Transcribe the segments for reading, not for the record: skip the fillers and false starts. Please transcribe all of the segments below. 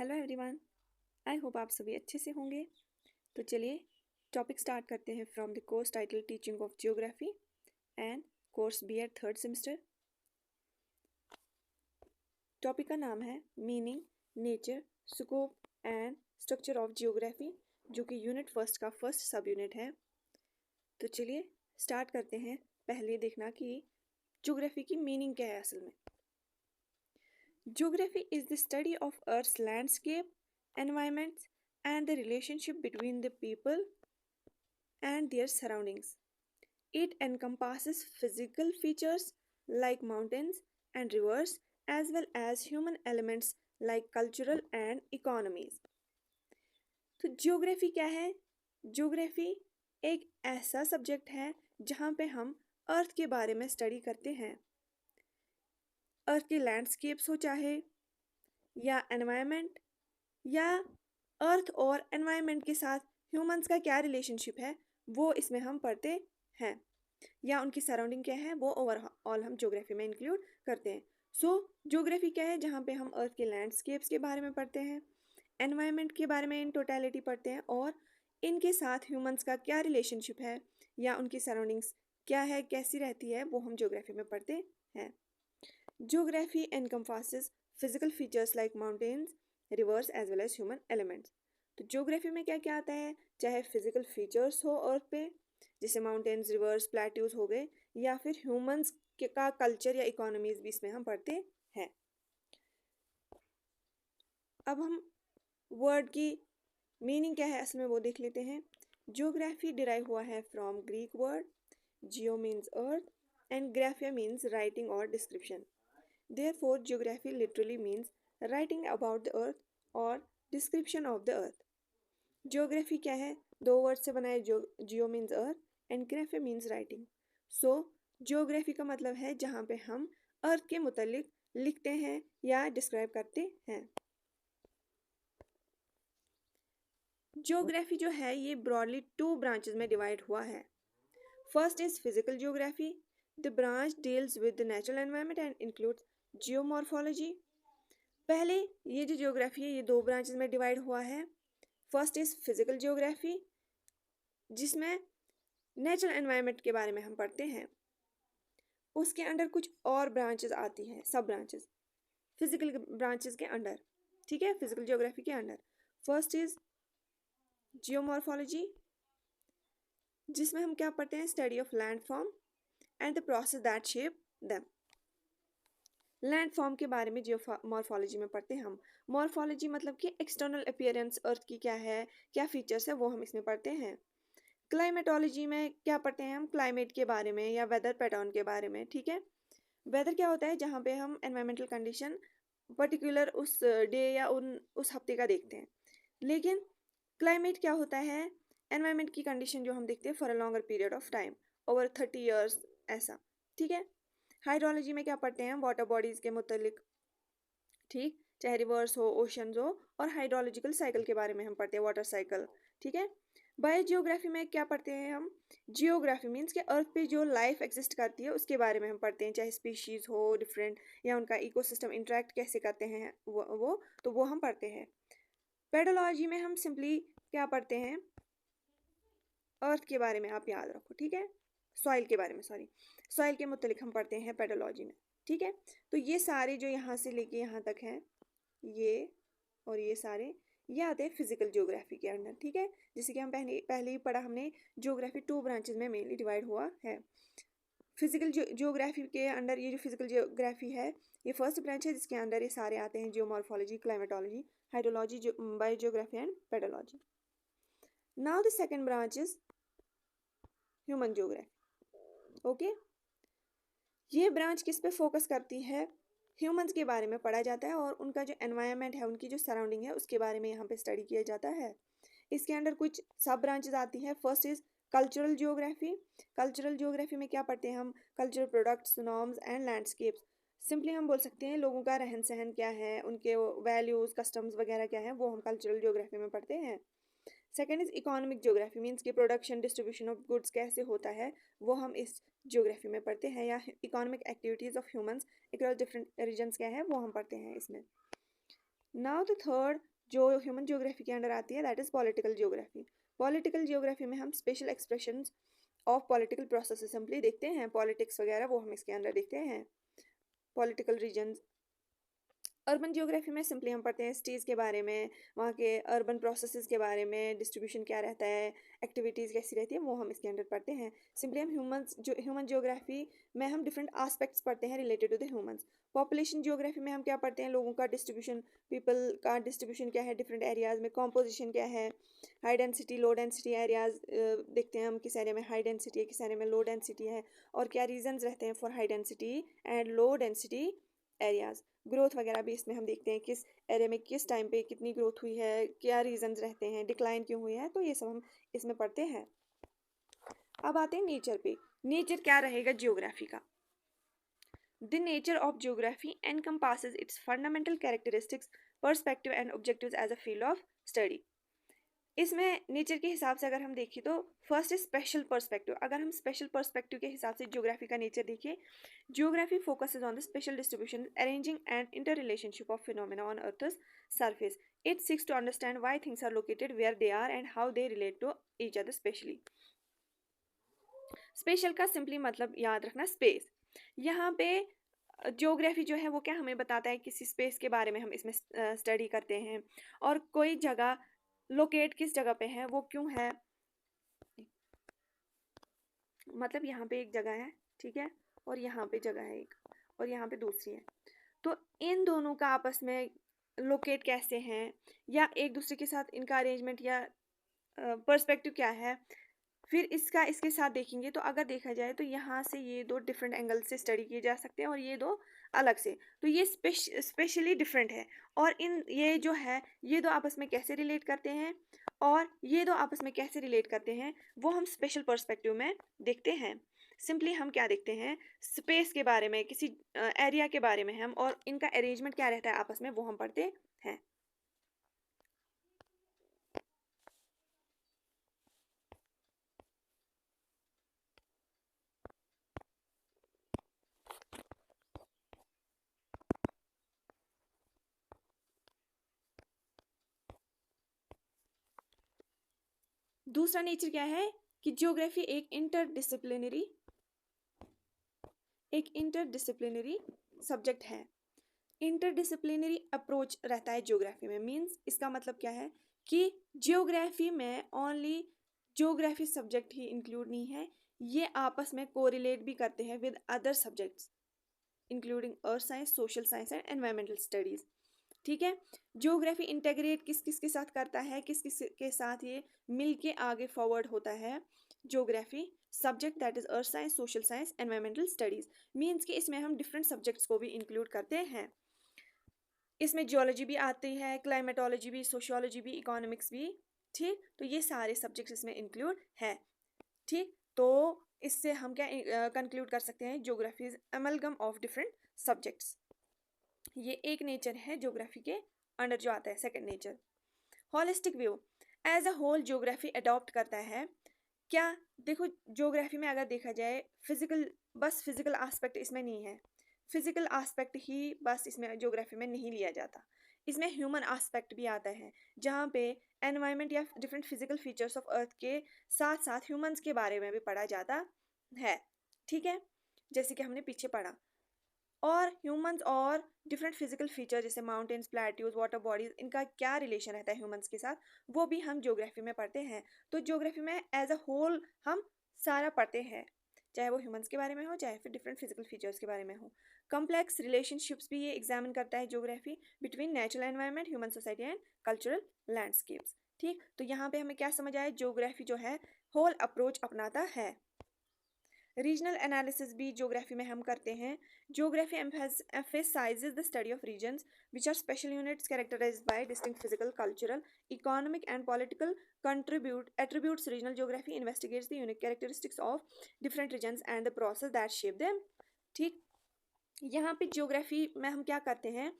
Hello everyone, I hope आप सभी अच्छे से होंगे। तो चलिए टॉपिक स्टार्ट करते हैं from the course title teaching of geography and course B Ed third semester. Topic का नाम है meaning, nature, scope and structure of geography, जो कि यूनिट फर्स्ट का फर्स्ट सब यूनिट है। तो चलिए स्टार्ट करते हैं। पहले देखना कि जियोग्राफी की मीनिंग क्या है असल में। Geography is the study of Earth's landscape, environments, and the relationship between the people and their surroundings. It encompasses physical features like mountains and rivers, as well as human elements like cultural and economies. तो geography क्या है? Geography एक ऐसा subject है जहाँ पे हम अर्थ के बारे में स्टडी करते हैं। अर्थ के लैंडस्केप्स हो चाहे या एनवायरनमेंट, या अर्थ और एनवायरनमेंट के साथ ह्यूमंस का क्या रिलेशनशिप है वो इसमें हम पढ़ते हैं, या उनकी सराउंडिंग क्या है वो ओवरऑल हम ज्योग्राफी में इंक्लूड करते हैं। सो ज्योग्राफी क्या है? जहाँ पे हम अर्थ के लैंडस्केप्स के बारे में पढ़ते हैं, एनवायरनमेंट के बारे में इन टोटलिटी पढ़ते हैं, और इनके साथ ह्यूमंस का क्या रिलेशनशिप है या उनकी सराउंडिंग्स क्या है, कैसी रहती है, वो हम ज्योग्राफी में पढ़ते हैं। Geography encompasses physical features like mountains, rivers as well as human elements. तो ज्योग्राफी में क्या क्या आता है? चाहे फिजिकल फीचर्स हो अर्थ पे, जैसे माउंटेन्स, रिवर्स, प्लेट्यूज हो गए, या फिर ह्यूमंस का कल्चर या इकोनॉमीज भी इसमें हम पढ़ते हैं। अब हम वर्ड की मीनिंग क्या है असल में वो देख लेते हैं। ज्योग्राफी डिराइव हुआ है from Greek word geo means earth and graphia means writing और description. Therefore, geography literally means writing about the earth or description of the earth. Geography क्या है? दो वर्ड से बना है। जियो means earth and graphy means writing. So geography का मतलब है जहाँ पे हम अर्थ के मुतालिक लिखते हैं या डिस्क्राइब करते हैं। जियोग्राफी जो है ये ब्रॉडली टू ब्रांचेस में डिवाइड हुआ है। First is physical geography. The branch deals with the natural environment and includes geomorphology. पहले ये जो जियोग्राफी है ये दो ब्रांचेस में डिवाइड हुआ है। फर्स्ट इज फिजिकल जियोग्राफी, जिसमें नेचुरल एनवायरनमेंट के बारे में हम पढ़ते हैं। उसके अंडर कुछ और ब्रांचेस आती हैं, सब ब्रांचेस फिजिकल ब्रांचेस के अंडर, ठीक है, फिजिकल जियोग्राफी के अंडर। फर्स्ट इज जियोमॉर्फोलॉजी, जिसमें हम क्या पढ़ते हैं? Study of landform and the process that shape them. Landform के बारे में जियोमॉर्फोलॉजी में पढ़ते हैं हम। मॉर्फोलॉजी मतलब कि एक्सटर्नल अपीयरेंस अर्थ की क्या है, क्या फीचर्स है, वो हम इसमें पढ़ते हैं। क्लाइमेटोलॉजी में क्या पढ़ते हैं हम? क्लाइमेट के बारे में या वेदर पैटर्न के बारे में, ठीक है। वेदर क्या होता है? जहाँ पे हम एनवायरमेंटल कंडीशन पर्टिकुलर उस डे या उस हफ्ते का देखते हैं। लेकिन क्लाइमेट क्या होता है? एनवायरमेंट की कंडीशन जो हम देखते हैं for a longer period of time, over 30 years, ऐसा, ठीक है। हाइड्रोलॉजी में क्या पढ़ते हैं? वाटर बॉडीज के मुतालिक, ठीक, चाहे रिवर्स हो, ओशंस हो, और हाइड्रोलॉजिकल साइकिल के बारे में हम पढ़ते हैं, वाटर साइकिल, ठीक है। बायोजियोग्राफी में क्या पढ़ते हैं हम? जियोग्राफी मीन्स कि अर्थ पे जो लाइफ एग्जिस्ट करती है उसके बारे में हम पढ़ते हैं, चाहे स्पीशीज हो डिफरेंट, या उनका इकोसिस्टम इंटरेक्ट कैसे करते हैं वो हम पढ़ते हैं। पेडोलॉजी में हम सिंपली क्या पढ़ते हैं? अर्थ के बारे में, आप याद रखो, ठीक है, सॉइल के बारे में, सॉइल के मुतालिक हम पढ़ते हैं पेडोलॉजी में, ठीक है। तो ये सारे जो यहाँ से लेके यहाँ तक हैं, ये और ये सारे, ये आते हैं फिजिकल ज्योग्राफी के अंडर, ठीक है। जैसे कि हम पहले ही पढ़ा हमने, ज्योग्राफी टू ब्रांचेस में मेनली डिवाइड हुआ है। फिजिकल ज्योग्राफी के अंडर ये जो फिजिकल ज्योग्राफी है ये फर्स्ट ब्रांच है, जिसके अंदर ये सारे आते हैं, geomorphology, climatology, hydrology, biogeography and pedology. Now the second branch is human geography. Okay, ये ब्रांच किस पे फोकस करती है? ह्यूमंस के बारे में पढ़ा जाता है और उनका जो एनवायरनमेंट है, उनकी जो सराउंडिंग है, उसके बारे में यहाँ पे स्टडी किया जाता है। इसके अंडर कुछ सब ब्रांचेस आती हैं। First is cultural geography. Cultural geography में क्या पढ़ते हैं हम? Cultural products, norms and landscapes. Simply हम बोल सकते हैं लोगों का रहन सहन क्या है, उनके वैल्यूज, कस्टम्स वगैरह क्या है, वो हम कल्चरल जियोग्राफी में पढ़ते हैं। Second is economic geography, means कि प्रोडक्शन, डिस्ट्रीब्यूशन ऑफ गुड्स कैसे होता है, वो हम इस जियोग्राफी में पढ़ते हैं, या economic activities of humans across different regions क्या है वो हम पढ़ते हैं इसमें। नाउ द थर्ड जो ह्यूमन ज्योग्राफी के अंडर आती है that is political geography. Political geography में हम special expressions of political process simply देखते हैं, पॉलिटिक्स वगैरह वो हम इसके अंदर देखते हैं, पॉलिटिकल रीजन्स। अर्बन ज्योग्राफी में सिंपली हम पढ़ते हैं सिटीज़ के बारे में, वहाँ के अर्बन प्रोसेसेस के बारे में, डिस्ट्रीब्यूशन क्या रहता है, एक्टिविटीज़ कैसी रहती है, वो हम इसके अंदर पढ़ते हैं। सिंपली हम ह्यूमन ज्योग्राफी में हम डिफरेंट आस्पेक्ट्स पढ़ते हैं related to the humans. Population geography में हम क्या पढ़ते हैं, लोगों का डिस्ट्रीब्यूशन, पीपल का डिस्ट्रीब्यूशन क्या है डिफरेंट एरियाज़ में, कॉम्पोजिशन क्या है, high density low density areas देखते हैं हम, किस एरिया में हाई डेंसिटी है, किस एरिया में लो डेंसिटी है, और क्या रीजन्स रहते हैं for high density and low density areas. Growth वगैरह भी इसमें हम देखते हैं, किस एरिया में किस टाइम पे कितनी ग्रोथ हुई है, क्या रीजंस रहते हैं, डिक्लाइन क्यों हुई है, तो ये सब हम इसमें पढ़ते हैं। अब आते हैं नेचर पे। नेचर क्या रहेगा ज्योग्राफी का? The nature of geography encompasses its fundamental characteristics, perspective and objectives as a field of study. इसमें नेचर के हिसाब से अगर हम देखें तो फर्स्ट इज स्पेशल पर्सपेक्टिव। अगर हम स्पेशल पर्सपेक्टिव के हिसाब से ज्योग्राफी का नेचर देखें, geography focuses on the spatial distribution, arranging and inter relationship of phenomena on earth's surface. It seeks to understand why things are located where they are and how they relate to each other specially. Special का simply मतलब याद रखना space. यहाँ पे geography जो है वो क्या हमें बताता है, किसी स्पेस के बारे में हम इसमें स्टडी करते हैं, और कोई जगह लोकेट किस जगह पे है, वो क्यों है, मतलब यहाँ पे एक जगह है, ठीक है, और यहाँ पे जगह है एक, और यहाँ पे दूसरी है, तो इन दोनों का आपस में लोकेट कैसे हैं, या एक दूसरे के साथ इनका अरेंजमेंट या पर्सपेक्टिव क्या है, फिर इसका इसके साथ देखेंगे। तो अगर देखा जाए तो यहाँ से ये दो डिफरेंट एंगल से स्टडी किए जा सकते हैं, और ये दो अलग से, तो ये स्पेशली डिफरेंट है, और इन ये जो है ये दो आपस में कैसे रिलेट करते हैं, और ये दो आपस में कैसे रिलेट करते हैं, वो हम स्पेशल पर्सपेक्टिव में देखते हैं। सिंपली हम क्या देखते हैं, स्पेस के बारे में, किसी एरिया के बारे में हम, और इनका अरेंजमेंट क्या रहता है आपस में, वो हम पढ़ते हैं। दूसरा नेचर क्या है कि ज्योग्राफी एक इंटरडिसिप्लिनरी सब्जेक्ट है। इंटरडिसिप्लिनरी अप्रोच रहता है ज्योग्राफी में। मींस इसका मतलब क्या है कि ज्योग्राफी में ओनली ज्योग्राफी सब्जेक्ट ही इंक्लूड नहीं है, ये आपस में कोरिलेट भी करते हैं with other subjects including earth science, social science and environmental studies. ठीक है, ज्योग्राफी इंटेग्रेट किस किस के साथ करता है, किस किस के साथ ये मिल के आगे फॉरवर्ड होता है। Geography subject that is earth science, social science, environmental studies. Means कि इसमें हम डिफरेंट सब्जेक्ट्स को भी इंक्लूड करते हैं। इसमें जियोलॉजी भी आती है, क्लाइमेटोलॉजी भी, सोशियोलॉजी भी, इकोनॉमिक्स भी। ठीक, तो ये सारे सब्जेक्ट्स इसमें इंक्लूड है। ठीक, तो इससे हम क्या कंक्लूड कर सकते हैं, geography is amalgam of different subjects. ये एक नेचर है ज्योग्राफी के अंडर जो आता है। Second nature holistic view. As a whole geography adopt करता है क्या, देखो ज्योग्राफी में अगर देखा जाए बस फिजिकल एस्पेक्ट इसमें नहीं है, फिजिकल एस्पेक्ट ही बस इसमें ज्योग्राफी में नहीं लिया जाता, इसमें ह्यूमन एस्पेक्ट भी आता है, जहाँ पे एनवायरनमेंट या different physical features of earth के साथ साथ ह्यूमंस के बारे में भी पढ़ा जाता है। ठीक है, जैसे कि हमने पीछे पढ़ा, और ह्यूमंस और डिफरेंट फिजिकल फीचर जैसे माउंटेन्स, प्लेट्यूज, वाटर बॉडीज, इनका क्या रिलेशन रहता है ह्यूमंस के साथ, वो भी हम ज्योग्राफी में पढ़ते हैं। तो ज्योग्राफी में एज अ होल हम सारा पढ़ते हैं, चाहे वो ह्यूमंस के बारे में हो, चाहे फिर डिफरेंट फिजिकल फीचर्स के बारे में हो। कम्प्लेक्स रिलेशनशिप्स भी ये एग्जामिन करता है geography, between natural environment, human society and cultural landscapes. ठीक, तो यहाँ पे हमें क्या समझ आया, ज्योग्राफी जो है होल अप्रोच अपनाता है। रीजनल एनालिसिस भी ज्योग्राफी में हम करते हैं। Geography emphasizes the study of regions which are special units characterized by distinct physical, cultural, economic and political attributes. Regional geography investigates the unique characteristics of different regions and the process that shape them. ठीक, यहाँ पे geography में हम क्या करते हैं,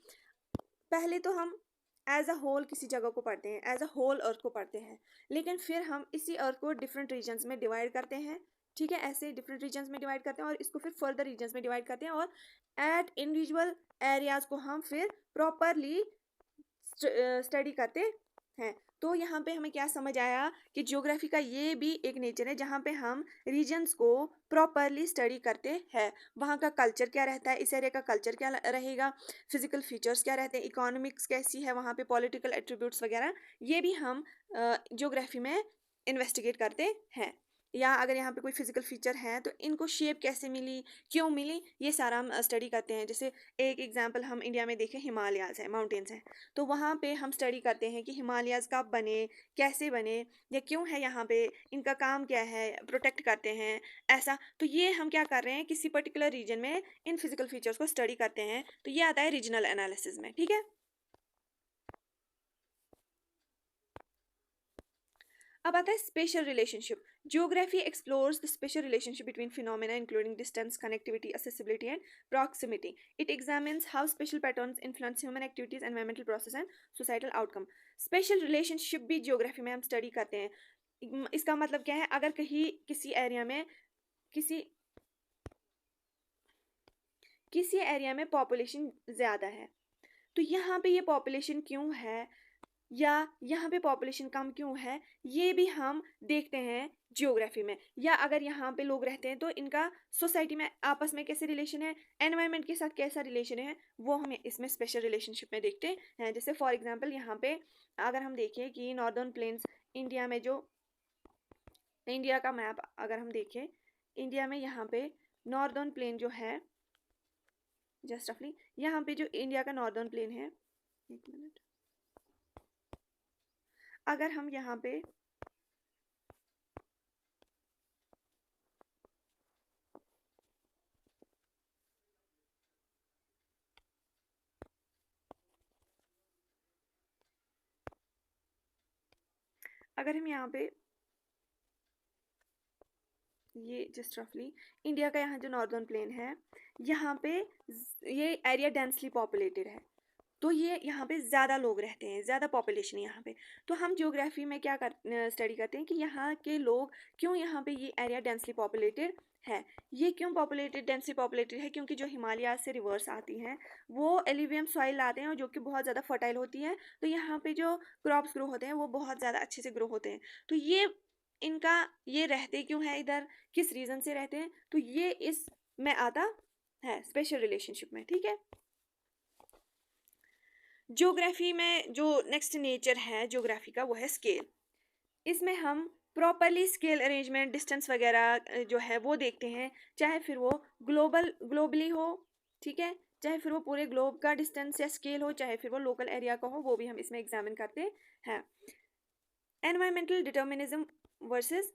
पहले तो हम एज अ होल किसी जगह को पढ़ते हैं, एज अ होल अर्थ को पढ़ते हैं, लेकिन फिर हम इसी अर्थ को डिफरेंट रीजन्स में डिवाइड करते हैं। ठीक है, ऐसे डिफरेंट रीजन्स में डिवाइड करते हैं, और इसको फिर फर्दर रीजन्स में डिवाइड करते हैं, और एट इंडिविजुअल एरियाज को हम फिर प्रॉपरली स्टडी करते हैं। तो यहाँ पे हमें क्या समझ आया कि ज्योग्राफी का ये भी एक नेचर है जहाँ पे हम रीजन्स को प्रॉपरली स्टडी करते हैं। वहाँ का कल्चर क्या रहता है, इस एरिया का कल्चर क्या रहेगा, फिजिकल फीचर्स क्या रहते हैं, इकोनॉमिक्स कैसी है वहाँ पे, पॉलिटिकल एट्रीब्यूट्स वगैरह, ये भी हम ज्योग्राफी में इन्वेस्टिगेट करते हैं। या अगर यहाँ पे कोई फिजिकल फीचर है तो इनको शेप कैसे मिली, क्यों मिली, ये सारा हम स्टडी करते हैं। जैसे एक एग्जांपल हम इंडिया में देखें, हिमालयाज़ है, माउंटेन्स हैं, तो वहाँ पे हम स्टडी करते हैं कि हिमालयाज़ कब बने, कैसे बने, या क्यों है यहाँ पे, इनका काम क्या है, प्रोटेक्ट करते हैं, ऐसा। तो ये हम क्या कर रहे हैं, किसी पर्टिकुलर रीजन में इन फिजिकल फीचर्स को स्टडी करते हैं, तो ये आता है रीजनल एनालिसिस में। ठीक है, अब आता है special relationship. Geography explores the special relationship between phenomena including distance, connectivity, accessibility and proximity. It examines how special patterns influence human activities, environmental process and societal outcome. Special relationship भी geography में हम study करते हैं। इसका मतलब क्या है, अगर कहीं किसी एरिया में किसी किसी एरिया में पॉपुलेशन ज़्यादा है, तो यहाँ पे ये पॉपुलेशन क्यों है, या यहाँ पे पॉपुलेशन कम क्यों है, ये भी हम देखते हैं ज्योग्राफी में। या अगर यहाँ पे लोग रहते हैं तो इनका सोसाइटी में आपस में कैसे रिलेशन है, एनवायरनमेंट के साथ कैसा रिलेशन है, वो हम इसमें स्पेशल रिलेशनशिप में देखते हैं। जैसे फॉर एग्जांपल यहाँ पे अगर हम देखें कि नॉर्दर्न प्लेन्स, इंडिया में जो इंडिया का मैप अगर हम देखें, इंडिया में यहाँ पे नॉर्दर्न प्लेन जो है, जस्ट रफली यहाँ पे जो इंडिया का नॉर्दर्न प्लेन है, एक मिनट, अगर हम यहाँ पे अगर हम यहाँ पे ये जस्ट रफली इंडिया का यहाँ जो नॉर्दर्न प्लेन है, यहाँ पे ये एरिया डेंसली पॉपुलेटेड है, तो ये यहाँ पे ज़्यादा लोग रहते हैं, ज़्यादा पॉपुलेशन है यहाँ पे। तो हम ज्योग्राफी में क्या स्टडी करते हैं कि यहाँ के लोग क्यों, यहाँ पे ये एरिया डेंसली पॉपुलेटेड है। ये क्यों डेंसली पॉपुलेटेड है, क्योंकि जो हिमालय से रिवर्स आती हैं वो एलिवियम सॉइल लाते हैं और जो कि बहुत ज़्यादा फर्टाइल होती है, तो यहाँ पे जो क्रॉप्स ग्रो होते हैं वो बहुत ज़्यादा अच्छे से ग्रो होते हैं। तो ये इनका ये रहते क्यों है इधर, किस रीज़न से रहते हैं, तो ये इस में आता है स्पेशल रिलेशनशिप में। ठीक है, ज्योग्राफी में जो नेक्स्ट नेचर है ज्योग्राफी का वो है स्केल। इसमें हम प्रॉपरली स्केल अरेंजमेंट, डिस्टेंस वगैरह जो है वो देखते हैं, चाहे फिर वो ग्लोबली हो, ठीक है, चाहे फिर वो पूरे ग्लोब का डिस्टेंस या स्केल हो, चाहे फिर वो लोकल एरिया का हो, वो भी हम इसमें एग्जामिन करते हैं। Environmental determinism versus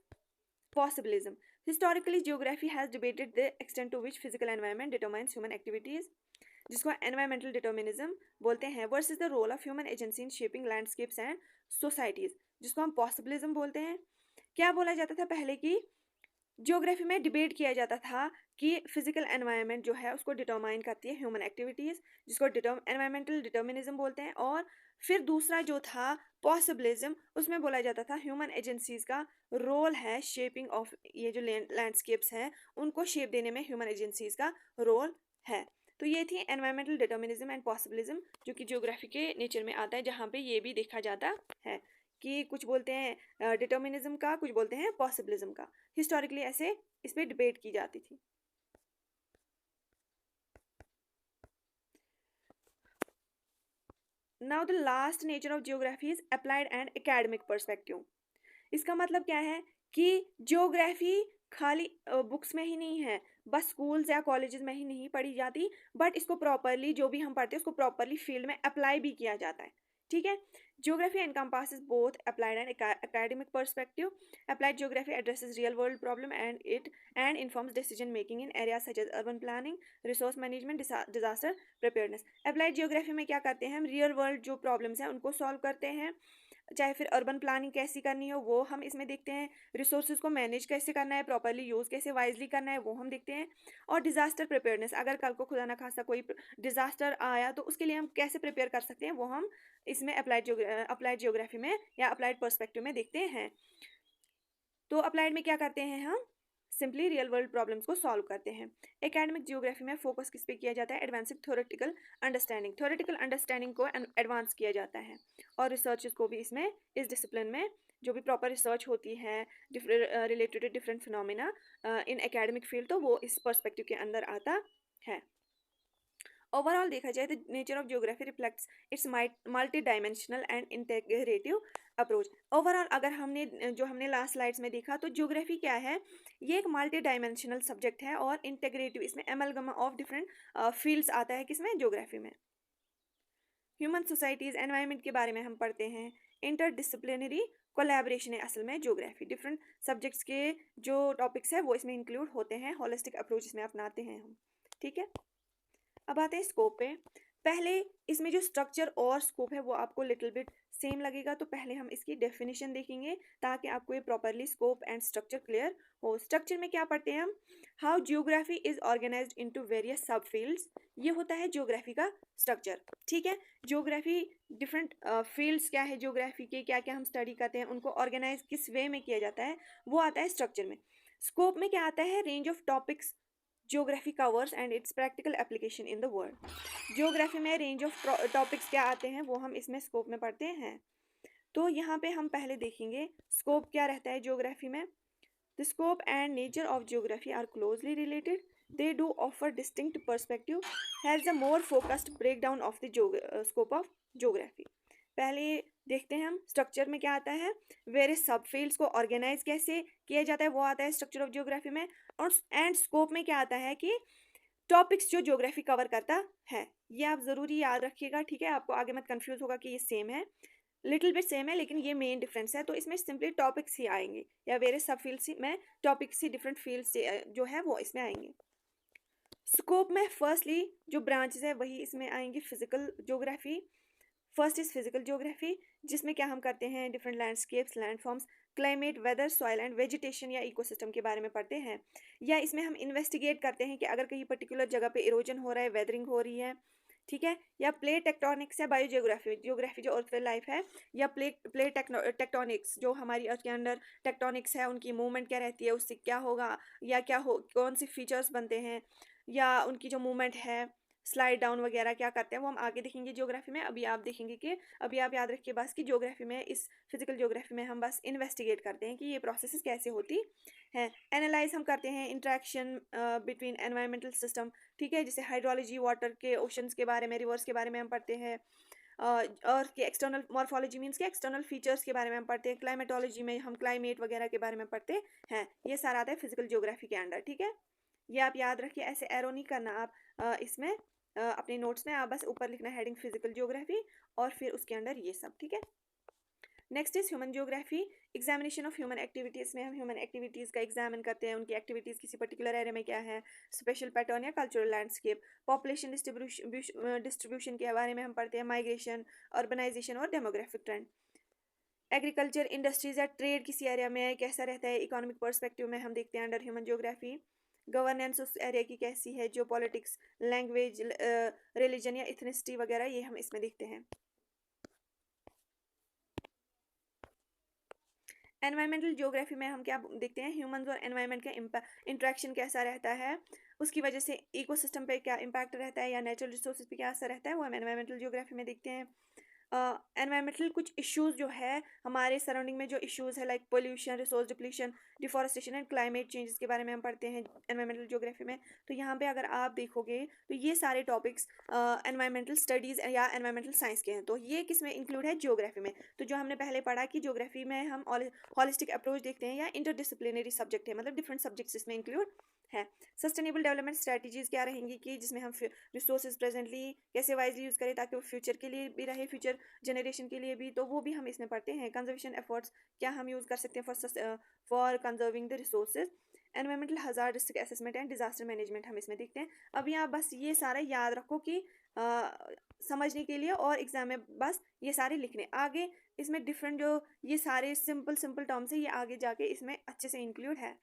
possibilism. Historically, geography has debated the extent to which physical environment determines human activities, जिसको environmental determinism बोलते हैं, versus the role of human agency in shaping landscapes and societies, जिसको हम possibilism बोलते हैं। क्या बोला जाता था पहले कि ज्योग्राफी में डिबेट किया जाता था कि फिजिकल एनवायरनमेंट जो है उसको डिटरमाइन करती है ह्यूमन एक्टिविटीज़, जिसको एनवायरमेंटल डिटर्मिनिज्म बोलते हैं। और फिर दूसरा जो था पॉसिबिलिज्म, उसमें बोला जाता था ह्यूमन एजेंसीज का रोल है शेपिंग ऑफ ये जो लैंडस्केप्स हैं उनको शेप देने में ह्यूमन एजेंसीज का रोल है। तो ये थी एनवायरमेंटल डिटर्मिनिज्म एंड पॉसिबिलिज्म, जो कि ज्योग्राफी के नेचर में आता है, जहाँ पे ये भी देखा जाता है कि कुछ बोलते हैं डिटर्मिनिज्म का, कुछ बोलते हैं पॉसिबिलिज्म का। हिस्टोरिकली ऐसे इस पे डिबेट की जाती थी। Now the last nature of geography is applied and academic perspective. इसका मतलब क्या है कि ज्योग्राफी खाली बुक्स में ही नहीं है, बस स्कूल्स या कॉलेजेस में ही नहीं पढ़ी जाती, बट इसको प्रॉपरली जो भी हम पढ़ते हैं उसको प्रॉपरली फील्ड में अप्लाई भी किया जाता है। ठीक है, geography encompasses both applied and academic perspective. Applied geography addresses real world problem and informs decision making in areas such as urban planning, resource management, disaster preparedness. Applied geography में क्या करते हैं, हम real world जो problems हैं उनको solve करते हैं, चाहे फिर अर्बन प्लानिंग कैसी करनी हो वो हम इसमें देखते हैं, रिसोर्सेज को मैनेज कैसे करना है, प्रॉपरली यूज़ कैसे वाइजली करना है वो हम देखते हैं, और डिज़ास्टर प्रिपेयरनेस, अगर कल को खुदा ना खास्ता कोई डिज़ास्टर आया तो उसके लिए हम कैसे प्रिपेयर कर सकते हैं वो हम इसमें अप्लाइड जियोग्राफी में या अप्लाइड पर्सपेक्टिव में देखते हैं। तो अप्लाइड में क्या करते हैं हम, सिंपली रियल वर्ल्ड प्रॉब्लम्स को सॉल्व करते हैं। एकेडमिक जियोग्राफी में फोकस किस पे किया जाता है? Advancing theoretical understanding, theoretical understanding को एडवांस किया जाता है। और रिसर्च को भी इसमें, इस डिसिप्लिन में जो भी प्रॉपर रिसर्च होती है related to different phenomena in academic field, तो वो इस पर्सपेक्टिव के अंदर आता है। ओवरऑल देखा जाए तो nature of geography reflects it's multi dimensional and integrative approach. Overall अगर हमने लास्ट स्लाइड्स में देखा, तो जियोग्राफी क्या है? ये एक मल्टी डायमेंशनल सब्जेक्ट है और इंटेग्रेटिव, इसमें एमलगमा ऑफ डिफरेंट फील्ड्स आता है किसमें? जियोग्राफी में। ह्यूमन सोसाइटीज एनवायरनमेंट के बारे में हम पढ़ते हैं। इंटरडिसिप्लिनरी कोलैबोरेशन है असल में जियोग्राफी, डिफरेंट सब्जेक्ट्स के जो टॉपिक्स है वो इसमें इंक्लूड होते हैं, होलिस्टिक अप्रोच इसमें अपनाते हैं हम। ठीक है, अब आते हैं स्कोप पे। पहले इसमें जो स्ट्रक्चर और स्कोप है वो आपको लिटिल बिट सेम लगेगा, तो पहले हम इसकी डेफिनेशन देखेंगे ताकि आपको ये properly scope and structure clear हो। स्ट्रक्चर में क्या पढ़ते हैं हम? How geography is organised into various सब फील्ड्स, ये होता है जियोग्राफी का स्ट्रक्चर। ठीक है, जियोग्राफी डिफरेंट फील्ड्स क्या है जियोग्राफी के, क्या क्या हम स्टडी करते हैं, उनको ऑर्गेनाइज किस वे में किया जाता है, वो आता है स्ट्रक्चर में। स्कोप में क्या आता है? Range of topics geography covers and it's practical application in the world. Geography में रेंज ऑफ टॉपिक्स क्या आते हैं वो हम इसमें स्कोप में पढ़ते हैं। तो यहाँ पे हम पहले देखेंगे स्कोप क्या रहता है जियोग्राफी में। The scope and nature of geography are closely related, they do offer distinct perspective, has a more focused break down of the scope of geography. पहले देखते हैं हम स्ट्रक्चर में क्या आता है, वेरियस सब फील्ड्स को ऑर्गेनाइज कैसे किया जाता है वो आता है स्ट्रक्चर ऑफ जियोग्राफी में। और एंड स्कोप में क्या आता है कि टॉपिक्स जो जियोग्राफी कवर करता है, ये आप ज़रूरी याद रखिएगा। ठीक है, आपको आगे मत कंफ्यूज होगा कि ये सेम है, लिटिल बिट सेम है, लेकिन ये मेन डिफरेंस है। तो इसमें सिंपली टॉपिक्स ही आएंगे या वेरियस सब फील्ड्स में टॉपिक्स ही डिफरेंट फील्ड्स जो है वो इसमें आएंगे। स्कोप में फर्स्टली जो ब्रांचेस है वही इसमें आएंगी। Physical geography, first is physical geography, जिसमें क्या हम करते हैं? Different landscapes, landforms, climate, weather, soil and vegetation या इकोसिस्टम के बारे में पढ़ते हैं। या इसमें हम इन्वेस्टिगेट करते हैं कि अगर कहीं पर्टिकुलर जगह पे इरोजन हो रहा है, वेदरिंग हो रही है। ठीक है, या प्लेट टेक्टोनिक्स या बायोजियोग्राफी, जियोग्राफी जो अर्थ लाइफ है, या प्लेट टेक्टोनिक्स जो हमारी अर्थ के अंदर टेक्टोनिक्स है, उनकी मूवमेंट क्या रहती है, उससे क्या होगा या क्या हो, कौन से फीचर्स बनते हैं, या उनकी जो मूवमेंट है, स्लाइड डाउन वगैरह क्या करते हैं, वो हम आगे देखेंगे जियोग्राफी में। अभी आप देखेंगे कि अभी आप याद रखिए बस कि जियोग्राफी में, इस फिजिकल जियोग्राफी में हम बस इन्वेस्टिगेट करते हैं कि ये प्रोसेसेस कैसे होती हैं। एनालाइज हम करते हैं इंट्रैक्शन बिटवीन एनवायरमेंटल सिस्टम। ठीक है, जैसे हाइड्रोलॉजी, वाटर के, ओशंस के बारे में, रिवर्स के बारे में हम पढ़ते हैं। अर्थ के एक्सटर्नल मॉर्फोलॉजी मीन्स के एक्सटर्नल फीचर्स के बारे में हम पढ़ते हैं। क्लाइमेटोलॉजी में हम क्लाइमेट वगैरह के बारे में पढ़ते हैं। ये सारा आता है फिजिकल जियोग्राफी के अंडर। ठीक है, ये आप याद रखिए, ऐसे एरो नहीं करना आप इसमें अपने नोट्स में, आप बस ऊपर लिखना हेडिंग फिजिकल जियोग्राफी और फिर उसके अंदर ये सब। ठीक है, next is human geography, examination of human activities में हम ह्यूमन एक्टिविटीज़ का एग्जामिन करते हैं, उनकी एक्टिविटीज़ किसी पर्टिकुलर एरिया में क्या है, स्पेशल पैटर्न या कल्चरल लैंडस्केप। पॉपुलेशन डिस्ट्रीब्यूशन के बारे में हम पढ़ते हैं, माइग्रेशन, अर्बनाइजेशन और डेमोग्राफिक ट्रेंड। एग्रीकल्चर, इंडस्ट्रीज या ट्रेड किसी एरिया में कैसा रहता है, इकोनॉमिक पर्सपेक्टिव में हम देखते हैं अंडर ह्यूमन जियोग्राफी। गवर्नेंस उस एरिया की कैसी है, जो पॉलिटिक्स, लैंग्वेज, रिलीजन या इथनिसिटी वगैरह, ये हम इसमें देखते हैं। एनवायरमेंटल जियोग्राफी में हम क्या देखते हैं? ह्यूमंस और एनवायरनमेंट का इंट्रैक्शन कैसा रहता है, उसकी वजह से इकोसिस्टम पे क्या इम्पैक्ट रहता है या नेचुरल रिसोर्सेज पे क्या असर रहता है, वो हम एनवायरमेंटल जियोग्राफी में देखते हैं। एनवायरमेंटल कुछ इश्यूज जो है हमारे सराउंडिंग में, जो इश्यूज है like pollution, resource depletion, deforestation and climate changes के बारे में हम पढ़ते हैं एनवायरमेंटल जियोग्राफी में। तो यहाँ पे अगर आप देखोगे तो ये सारे टॉपिक्स एनवायरमेंटल स्टडीज़ या एनवायरमेंटल साइंस के हैं, तो ये किस में इंक्लूड है? जियोग्राफी में। तो जो हमने पहले पढ़ा कि जियोग्राफी में हम हॉलिस्टिक अप्रोच देखते हैं या इंटरडिसिप्लिनरी सब्जेक्ट है, मतलब डिफरेंट सब्जेक्ट्स इसमें इंक्लूड है। सस्टेनेबल डेवलपमेंट स्ट्रेटजीज़ क्या रहेंगी कि जिसमें हम रिसोर्सेज प्रेजेंटली कैसे वाइजली यूज़ करें ताकि वो फ्यूचर के लिए भी रहे, फ्यूचर जनरेशन के लिए भी, तो वो भी हम इसमें पढ़ते हैं। कंजर्वेशन एफर्ट्स क्या हम यूज़ कर सकते हैं for conserving the resources. Environmental hazard risk assessment and disaster management हम इसमें देखते हैं। अभी आप बस ये सारा याद रखो कि समझने के लिए, और एग्जाम में बस ये सारे लिखने। आगे इसमें डिफरेंट जो ये सारे सिंपल टर्म्स है, ये आगे जाके इसमें अच्छे से इंक्लूड है।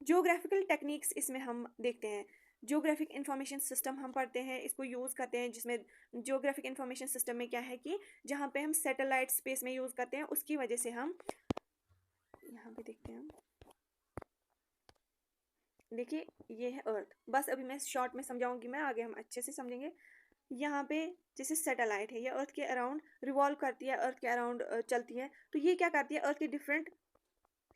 जियोग्राफिकल टेक्निक्स इसमें हम देखते हैं। जियोग्राफिक इंफॉर्मेशन सिस्टम हम पढ़ते हैं, इसको यूज़ करते हैं, जिसमें जियोग्राफिक इंफॉर्मेशन सिस्टम में क्या है कि जहाँ पे हम सैटेलाइट स्पेस में यूज़ करते हैं, उसकी वजह से हम यहाँ पे देखते हैं देखिए ये है अर्थ, बस अभी मैं शॉर्ट में समझाऊंगी, मैं आगे हम अच्छे से समझेंगे। यहाँ पे जैसे सैटेलाइट है, ये अर्थ के अराउंड रिवॉल्व करती है, अर्थ के अराउंड चलती है। तो ये क्या करती है, अर्थ के डिफरेंट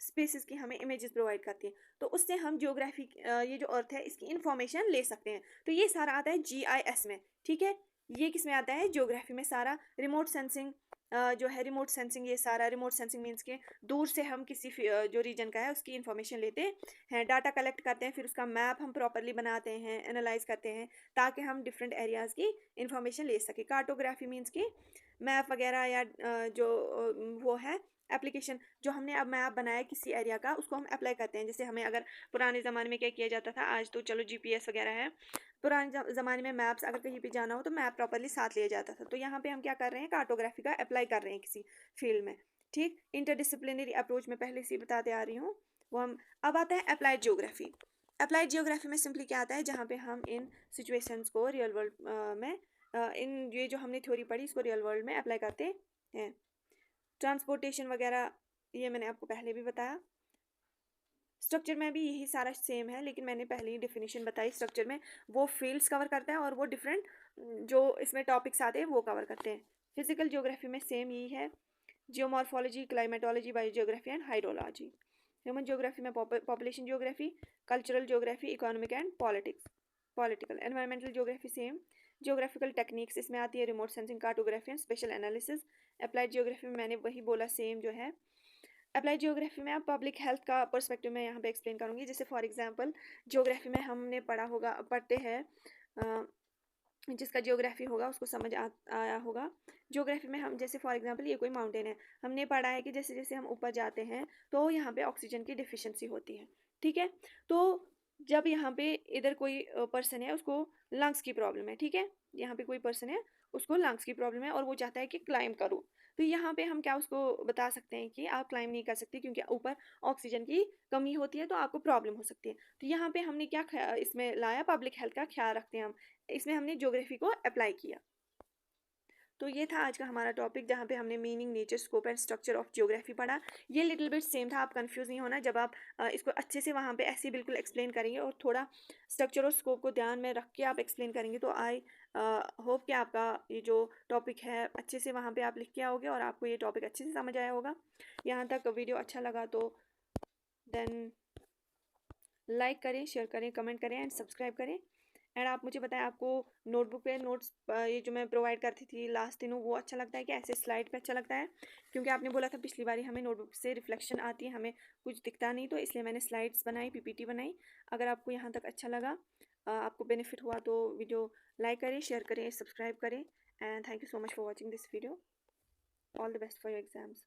स्पेसिस की हमें इमेजेस प्रोवाइड करती है। तो उससे हम ज्योग्राफी, ये जो अर्थ है इसकी इंफॉर्मेशन ले सकते हैं। तो ये सारा आता है जीआईएस में, ठीक है। ये किस में आता है, ज्योग्राफी में। सारा रिमोट सेंसिंग जो है, रिमोट सेंसिंग, ये सारा रिमोट सेंसिंग मीन्स के दूर से हम किसी जो रीजन का है उसकी इन्फॉर्मेशन लेते हैं, डाटा कलेक्ट करते हैं, फिर उसका मैप हम प्रॉपरली बनाते हैं, एनालाइज करते हैं, ताकि हम डिफरेंट एरियाज़ की इन्फॉर्मेशन ले सकें। कार्टोग्राफी मीन्स की मैप वगैरह या जो वो है एप्लीकेशन, जो हमने अब मैप बनाया किसी एरिया का, उसको हम अप्लाई करते हैं। जैसे हमें अगर पुराने ज़माने में क्या किया जाता था, आज तो चलो जीपीएस वगैरह है, पुराने ज़माने में मैप्स अगर कहीं पे जाना हो तो मैप प्रॉपरली साथ लिया जाता था। तो यहाँ पे हम क्या कर रहे हैं, कार्टोग्राफी का अप्लाई कर रहे हैं किसी फील्ड में, ठीक। इंटरडिसिप्लिनरी अप्रोच में पहले से ही बताते आ रही हूँ वो हम। अब आता है अप्लाइड जियोग्राफी। अप्लाइड जियोग्राफी में सिंपली क्या आता है, जहाँ पे हम इन सिचुएशंस को रियल वर्ल्ड में इन ये जो हमने थ्योरी पढ़ी इसको रियल वर्ल्ड में अप्लाई करते हैं। ट्रांसपोर्टेशन वगैरह ये मैंने आपको पहले भी बताया। स्ट्रक्चर में भी यही सारा सेम है, लेकिन मैंने पहले ही डेफिनेशन बताई। स्ट्रक्चर में वो फील्ड्स कवर करता है और वो डिफरेंट जो इसमें टॉपिक्स आते हैं वो कवर करते हैं। फिजिकल ज्योग्राफी में सेम यही है, geomorphology, climatology, biogeography and hydrology. Human geography में population geography, cultural geography, economic and political. Environmental geography same. Geographical techniques इसमें आती है, remote sensing, cartography and spatial analysis. Applied geography में मैंने वही बोला सेम जो है। अप्लाइड जियोग्राफी में आप पब्लिक हेल्थ का पर्सपेक्टिव में यहाँ पे एक्सप्लेन करूँगी। जैसे फॉर एग्जांपल जियोग्राफी में हमने पढ़ते हैं, जिसका जियोग्राफी होगा उसको समझ आया होगा। जियोग्राफी में हम जैसे फॉर एग्जांपल ये कोई माउंटेन है, हमने पढ़ा है कि जैसे जैसे हम ऊपर जाते हैं तो यहाँ पे ऑक्सीजन की डिफिशियंसी होती है, ठीक है। तो जब यहाँ पे इधर कोई पर्सन है उसको लंग्स की प्रॉब्लम है, ठीक है, यहाँ पे कोई पर्सन है उसको लंग्स की प्रॉब्लम है और वो चाहता है कि क्लाइम करूँ। तो यहाँ पे हम क्या उसको बता सकते हैं कि आप क्लाइम नहीं कर सकते क्योंकि ऊपर ऑक्सीजन की कमी होती है, तो आपको प्रॉब्लम हो सकती है। तो यहाँ पे हमने क्या इसमें लाया, पब्लिक हेल्थ का ख्याल रखते हैं हम, इसमें हमने ज्योग्राफी को अप्लाई किया। तो ये था आज का हमारा टॉपिक, जहाँ पे हमने meaning, nature, scope and structure of geography पढ़ा। ये लिटिल बिट सेम था, आप कंफ्यूज नहीं होना। जब आप इसको अच्छे से वहाँ पे ऐसे बिल्कुल एक्सप्लेन करेंगे और थोड़ा स्ट्रक्चर और स्कोप को ध्यान में रख के आप एक्सप्लेन करेंगे, तो आई होप कि आपका ये जो टॉपिक है अच्छे से वहाँ पे आप लिख के आओगे और आपको ये टॉपिक अच्छे से समझ आया होगा। यहाँ तक वीडियो अच्छा लगा तो देन लाइक करें, शेयर करें, कमेंट करें एंड सब्सक्राइब करें। एंड आप मुझे बताएं, आपको नोटबुक पे नोट्स ये जो मैं प्रोवाइड करती थी लास्ट दिनों, वो अच्छा लगता है कि ऐसे स्लाइड पे अच्छा लगता है? क्योंकि आपने बोला था पिछली बारी हमें नोटबुक से रिफ्लेक्शन आती है, हमें कुछ दिखता नहीं, तो इसलिए मैंने स्लाइड्स बनाई, पीपीटी बनाई। अगर आपको यहाँ तक अच्छा लगा, आपको बेनिफिट हुआ, तो वीडियो लाइक करें, शेयर करें, सब्सक्राइब करें। And thank you so much for watching this video. All the best for your exams.